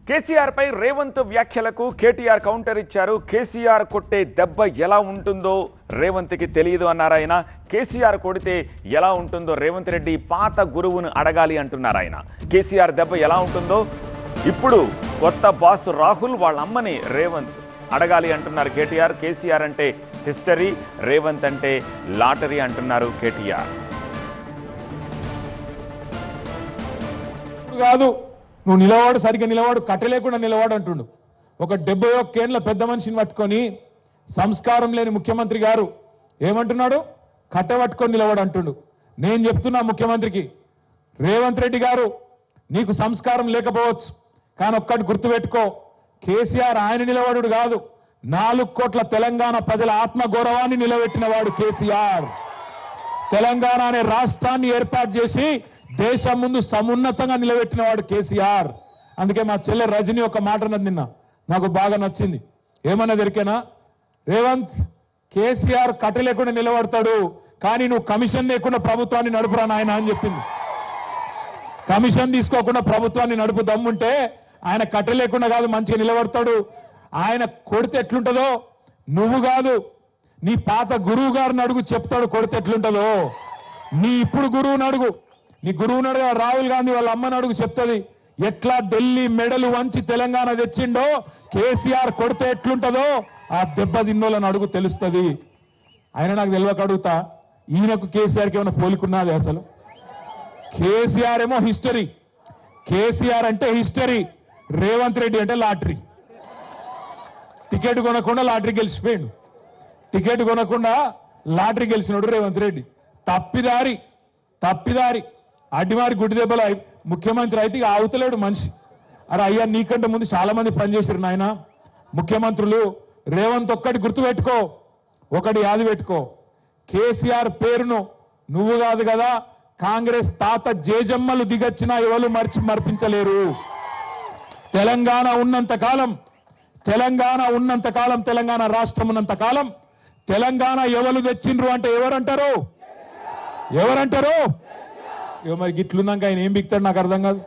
కేసీఆర్ పై రేవంత్ వ్యాఖ్యలకు కేటీఆర్ కౌంటర్ ఇచ్చారు. కేసీఆర్ కొట్టే దెబ్బ ఎలా ఉంటుందో రేవంత్కి తెలియదు అన్నారు ఆయన. కేసీఆర్ కొడితే ఎలా ఉంటుందో రేవంత్ రెడ్డి పాత గురువును అడగాలి అంటున్నారు ఆయన. కేసీఆర్ దెబ్బ ఎలా ఉంటుందో ఇప్పుడు కొత్త బాస్ రాహుల్ వాళ్ళ అమ్మని రేవంత్ అడగాలి అంటున్నారు కేటీఆర్. కేసీఆర్ అంటే హిస్టరీ, రేవంత్ అంటే లాటరీ అంటున్నారు కేటీఆర్. కాదు, నువ్వు నిలవాడు, సరిగ్గా నిలవాడు, కట్టలేకుండా నిలవాడు అంటుండు. ఒక 71 ఏళ్ల పెద్ద మనిషిని పట్టుకొని సంస్కారం లేని ముఖ్యమంత్రి గారు ఏమంటున్నాడు? కట్టబట్టుకొని నిలవాడు అంటుండు. నేను చెప్తున్నా ముఖ్యమంత్రికి, రేవంత్ రెడ్డి గారు నీకు సంస్కారం లేకపోవచ్చు, కానీ ఒక్కటి గుర్తుపెట్టుకో, కేసీఆర్ ఆయన నిలబడు కాదు, 4 కోట్ల తెలంగాణ ప్రజల ఆత్మగౌరవాన్ని నిలబెట్టిన వాడు కేసీఆర్. తెలంగాణ అనే రాష్ట్రాన్ని ఏర్పాటు చేసి దేశం ముందు సమున్నతంగా నిలబెట్టిన వాడు కేసీఆర్. అందుకే మా చెల్లె రజని ఒక మాట అన్నది నిన్న, నాకు బాగా నచ్చింది. ఏమన్నది ఎరికేనా? రేవంత్, కేసీఆర్ కట్ట లేకుండా నిలబడతాడు, కానీ నువ్వు కమిషన్ లేకుండా ప్రభుత్వాన్ని నడుపురా నాయన అని చెప్పింది. కమిషన్ తీసుకోకుండా ప్రభుత్వాన్ని నడుపు దమ్ముంటే ఆయన కట్ట లేకుండా కాదు, మంచిగా నిలబడతాడు. ఆయన కొడితే ఎట్లుంటుందో నువ్వు కాదు, నీ పాత గురువు గారిని అడుగు, చెప్తాడు కొడితే ఎట్లుంటుందో. నీ ఇప్పుడు గురువుని అడుగు, నీ గురువుని అడుగు, రాహుల్ గాంధీ వాళ్ళ అమ్మని అడుగు, చెప్తుంది ఎట్లా ఢిల్లీ మెడలు వంచి తెలంగాణ తెచ్చిండో కేసీఆర్ కొడితే ఎట్లుంటుందో ఆ దెబ్బ తిన్నోళ్ళని అడుగు, తెలుస్తుంది. ఆయన నాకు తెలియక అడుగుతా, ఈయనకు కేసీఆర్కి ఏమైనా పోలికున్నది? అసలు కేసీఆర్ ఏమో హిస్టరీ, కేసీఆర్ అంటే హిస్టరీ, రేవంత్ రెడ్డి అంటే లాటరీ. టికెట్ కొనకుండా లాటరీ గెలిచిపోయాడు, టికెట్ కొనకుండా లాటరీ గెలిచినాడు రేవంత్ రెడ్డి. తప్పిదారి అడ్డిమారి గుడ్డి దెబ్బలు ముఖ్యమంత్రి అయితే ఇక ఆవుతలేడు మనిషి. అరే అయ్యా, నీకంటే ముందు చాలా మంది పనిచేశారు నాయన ముఖ్యమంత్రులు. రేవంత్ ఒక్కటి గుర్తుపెట్టుకో, ఒకటి యాది పెట్టుకో, కేసీఆర్ పేరును నువ్వు కాదు కదా, కాంగ్రెస్ తాత జేజమ్మలు దిగచ్చినా ఎవరు మర్పించలేరు. తెలంగాణ ఉన్నంత కాలం, తెలంగాణ రాష్ట్రం ఉన్నంత కాలం తెలంగాణ ఎవరు తెచ్చిండ్రు అంటే ఎవరంటారు? మరి గిట్లున్నాక ఆయన ఏం బిక్తాడు నాకు అర్థం కాదు.